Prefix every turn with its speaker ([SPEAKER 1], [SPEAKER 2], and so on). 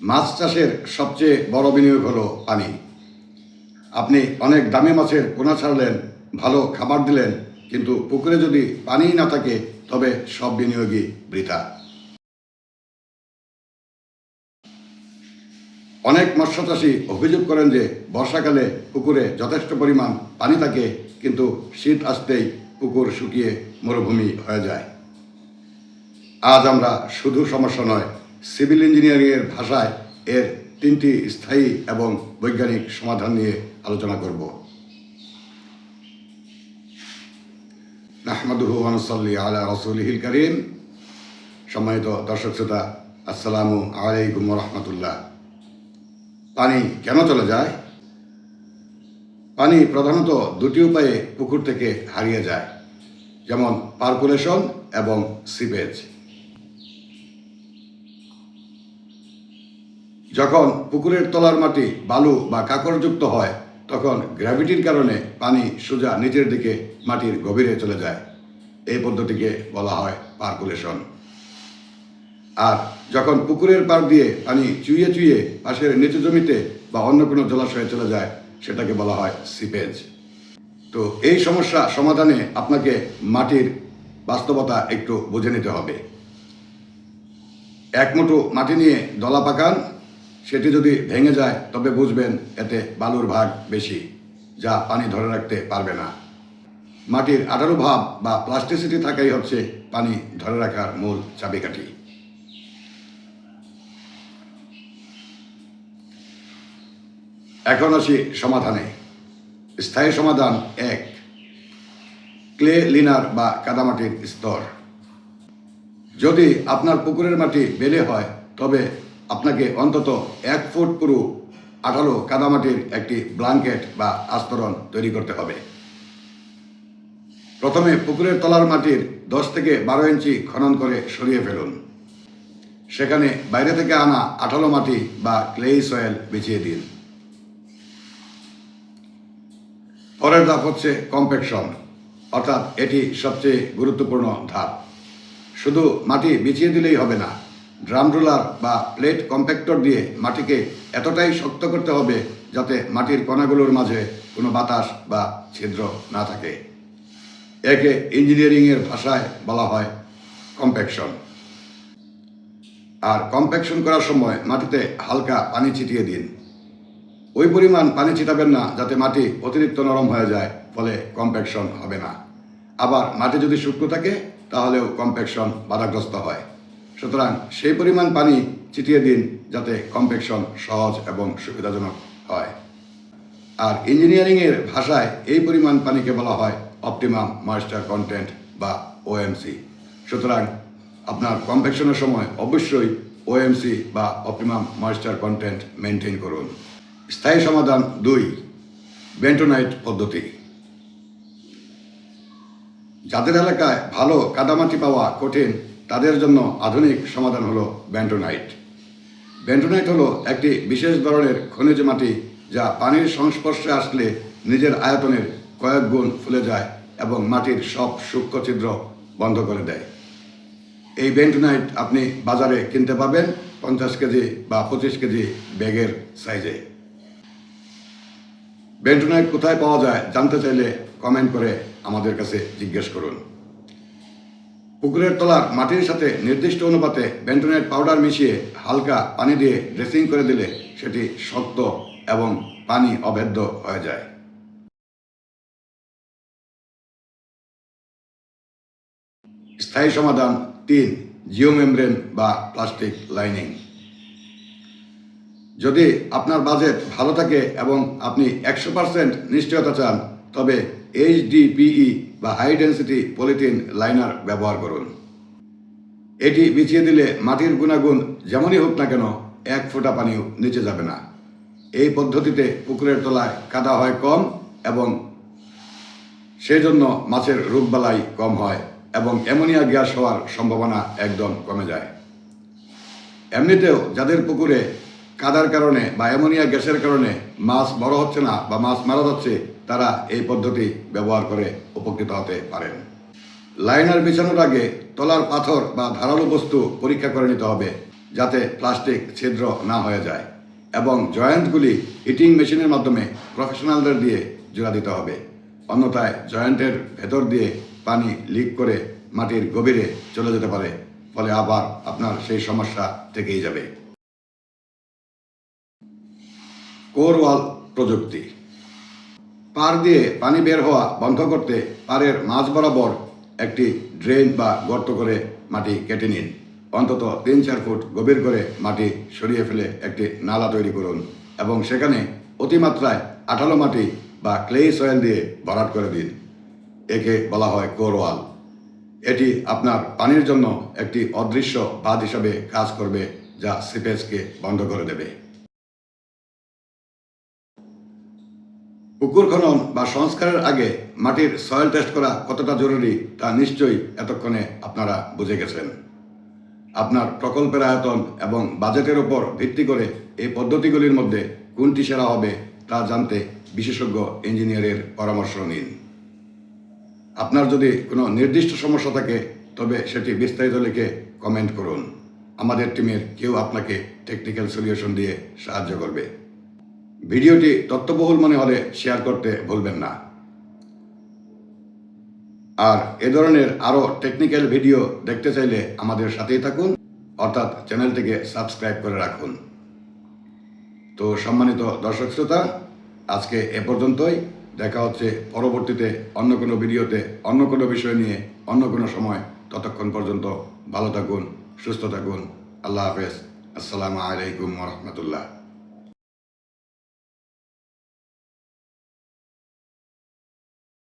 [SPEAKER 1] মাছ চাষের সবচেয়ে বড় বিনিয়োগ হলো পানি। আপনি অনেক দামি মাছের পোনা ছাড়লেন, ভালো খাবার দিলেন, কিন্তু পুকুরে যদি পানিই না থাকে তবে সব বিনিয়োগই বৃথা। অনেক মৎস্যচাষী অভিযোগ করেন যে বর্ষাকালে পুকুরে যথেষ্ট পরিমাণ পানি থাকে, কিন্তু শীত আসতেই পুকুর শুকিয়ে মরুভূমি হয়ে যায়। আজ আমরা শুধু সমস্যা নয়, সিভিল ইঞ্জিনিয়ারিংয়ের ভাষায় এর 3টি স্থায়ী এবং বৈজ্ঞানিক সমাধান নিয়ে আলোচনা করব। নাহমাদুহু ওয়া নুসাল্লি আলা রাসূলিহিল কারীম। সম্মানিত দর্শক শ্রোতা, আসসালামু আলাইকুম ওয়া রাহমাতুল্লাহ। পানি কেন চলে যায়? পানি প্রধানত দুটি উপায়ে পুকুর থেকে হারিয়ে যায়, যেমন পার্কুলেশন এবং সিপেজ। যখন পুকুরের তলার মাটি বালু বা কাঁকড়যুক্ত হয়, তখন গ্র্যাভিটির কারণে পানি সোজা নিচের দিকে মাটির গভীরে চলে যায়। এই পদ্ধতিকে বলা হয় পার্কুলেশন। আর যখন পুকুরের পাড় দিয়ে পানি চুইয়ে চুইয়ে পাশের নিচু জমিতে বা অন্য কোনো জলাশয়ে চলে যায়, সেটাকে বলা হয় সিপেজ। তো এই সমস্যা সমাধানে আপনাকে মাটির বাস্তবতা একটু বুঝে নিতে হবে। এক মুঠো মাটি নিয়ে দলা পাকান, সেটি যদি ভেঙে যায় তবে বুঝবেন এতে বালুর ভাগ বেশি, যা পানি ধরে রাখতে পারবে না। মাটির আঠালো ভাব বা প্লাস্টিসিটি থাকাই হচ্ছে পানি ধরে রাখার মূল চাবিকাঠি। এখন আসি সমাধানে। স্থায়ী সমাধান 1, ক্লে লিনার বা কাদামাটির স্তর। যদি আপনার পুকুরের মাটি বেলে হয়, তবে আপনাকে অন্তত 1 ফুট পুরু আঠালো কাদামাটির একটি ব্ল্যাঙ্কেট বা আস্তরণ তৈরি করতে হবে। প্রথমে পুকুরের তলার মাটির 10 থেকে 12 ইঞ্চি খনন করে সরিয়ে ফেলুন। সেখানে বাইরে থেকে আনা আঠালো মাটি বা ক্লেই সয়েল বিছিয়ে দিন। পরের ধাপ হচ্ছে কম্প্যাকশন, অর্থাৎ এটি সবচেয়ে গুরুত্বপূর্ণ ধাপ। শুধু মাটি বিছিয়ে দিলেই হবে না, ড্রাম রোলার বা প্লেট কম্প্যাক্টর দিয়ে মাটিকে এতটাই শক্ত করতে হবে যাতে মাটির কণাগুলোর মাঝে কোনো বাতাস বা ছিদ্র না থাকে। একে ইঞ্জিনিয়ারিংয়ের ভাষায় বলা হয় কম্প্যাকশন। আর কম্প্যাকশন করার সময় মাটিতে হালকা পানি ছিটিয়ে দিন। ওই পরিমাণ পানি ছিটাবেন না যাতে মাটি অতিরিক্ত নরম হয়ে যায়, ফলে কম্প্যাকশন হবে না। আবার মাটি যদি শুকনো থাকে তাহলেও কম্প্যাকশন বাধাগ্রস্ত হয়। সুতরাং সেই পরিমাণ পানি ছিটিয়ে দিন যাতে কম্প্যাকশন সহজ এবং সুবিধাজনক হয়। আর ইঞ্জিনিয়ারিংয়ের ভাষায় এই পরিমাণ পানিকে বলা হয় অপটিমাম ময়েশ্চার কন্টেন্ট বা ওএমসি। সুতরাং আপনার কম্প্যাকশনের সময় অবশ্যই ওএমসি বা অপটিমাম ময়েশ্চার কন্টেন্ট মেনটেন করুন। স্থায়ী সমাধান 2, বেন্টোনাইট পদ্ধতি। যাদের এলাকায় ভালো কাদামাটি পাওয়া কঠিন, তাদের জন্য আধুনিক সমাধান হলো বেন্টোনাইট। বেন্টোনাইট হলো একটি বিশেষ ধরনের খনিজ মাটি যা পানির সংস্পর্শে আসলে নিজের আয়তনের কয়েক গুণ ফুলে যায় এবং মাটির সব সূক্ষ্ম ছিদ্র বন্ধ করে দেয়। এই বেন্টোনাইট আপনি বাজারে কিনতে পাবেন 50 কেজি বা 25 কেজি ব্যাগের সাইজে। বেন্টোনাইট কোথায় পাওয়া যায় জানতে চাইলে কমেন্ট করে আমাদের কাছে জিজ্ঞেস করুন। পুকুরের তলার মাটির সাথে নির্দিষ্ট অনুপাতে বেন্টোনাইট পাউডার মিশিয়ে হালকা পানি দিয়ে ড্রেসিং করে দিলে সেটি শক্ত এবং পানি অভেদ্য হয়ে যায়। স্থায়ী সমাধান 3, জিওমেমব্রেন বা প্লাস্টিক লাইনিং। যদি আপনার বাজেট ভালো থাকে এবং আপনি 100% নিশ্চয়তা চান, তবে HDPE বা হাই ডেন্সিটি পলিথিন লাইনার ব্যবহার করুন। এটি বিছিয়ে দিলে মাটির গুণাগুণ যেমনই হোক না কেন 1 ফোঁটা পানিও নিচে যাবে না। এই পদ্ধতিতে পুকুরের তলায় কাদা হয় কম এবং সেই জন্য মাছের রোগবালাই কম হয় এবং অ্যামোনিয়া গ্যাস হওয়ার সম্ভাবনা একদম কমে যায়। এমনিতেও যাদের পুকুরে কাদার কারণে বা অ্যামোনিয়া গ্যাসের কারণে মাছ বড় হচ্ছে না বা মাছ মারা যাচ্ছে, তারা এই পদ্ধতি ব্যবহার করে উপকৃত হতে পারেন। লাইনার বিছানোর আগে তলার পাথর বা ধারালো বস্তু পরীক্ষা করে নিতে হবে। যাতে প্লাস্টিক ছিদ্র না হয়ে যায়, এবং জয়েন্টগুলি হিটিং মেশিনের মাধ্যমে প্রফেশনালদের দিয়ে জোড়া দিতে হবে। অন্যথায় জয়েন্টের ভেতর দিয়ে পানি লিক করে মাটির গভীরে চলে যেতে পারে, ফলে আবার আপনার সেই সমস্যা থেকেই যাবে। কোর ওয়াল প্রযুক্তি। পার দিয়ে পানি বের হওয়া বন্ধ করতে পাড়ের মাঝ বরাবর একটি ড্রেন বা গর্ত করে মাটি কেটে নিন। অন্তত 3-4 ফুট গভীর করে মাটি সরিয়ে ফেলে একটি নালা তৈরি করুন এবং সেখানে অতিমাত্রায় আঠালো মাটি বা ক্লে সয়েল দিয়ে ভরাট করে দিন। একে বলা হয় কোর ওয়াল। এটি আপনার পানির জন্য একটি অদৃশ্য বাঁধ হিসাবে কাজ করবে, যা সিপেজকে বন্ধ করে দেবে। পুকুর খনন বা সংস্কারের আগে মাটির সয়েল টেস্ট করা কতটা জরুরি তা নিশ্চয়ই এতক্ষণে আপনারা বুঝে গেছেন। আপনার প্রকল্পের আয়তন এবং বাজেটের উপর ভিত্তি করে এই পদ্ধতিগুলির মধ্যে কোনটি সেরা হবে তা জানতে বিশেষজ্ঞ ইঞ্জিনিয়ারের পরামর্শ নিন। আপনার যদি কোনো নির্দিষ্ট সমস্যা থাকে তবে সেটি বিস্তারিত লিখে কমেন্ট করুন। আমাদের টিমের কেউ আপনাকে টেকনিক্যাল সলিউশন দিয়ে সাহায্য করবে। ভিডিওটি তথ্যবহুল মনে হলে শেয়ার করতে ভুলবেন না। আর এ ধরনের আরও টেকনিক্যাল ভিডিও দেখতে চাইলে আমাদের সাথেই থাকুন, অর্থাৎ চ্যানেলটিকে সাবস্ক্রাইব করে রাখুন। তো সম্মানিত দর্শক শ্রোতা, আজকে এ পর্যন্তই। দেখা হচ্ছে পরবর্তীতে অন্য কোনো ভিডিওতে, অন্য কোনো বিষয় নিয়ে, অন্য কোনো সময়। ততক্ষণ পর্যন্ত ভালো থাকুন, সুস্থ থাকুন। আল্লাহ হাফেজ। আসসালামু আলাইকুম ওয়া রাহমাতুল্লাহ।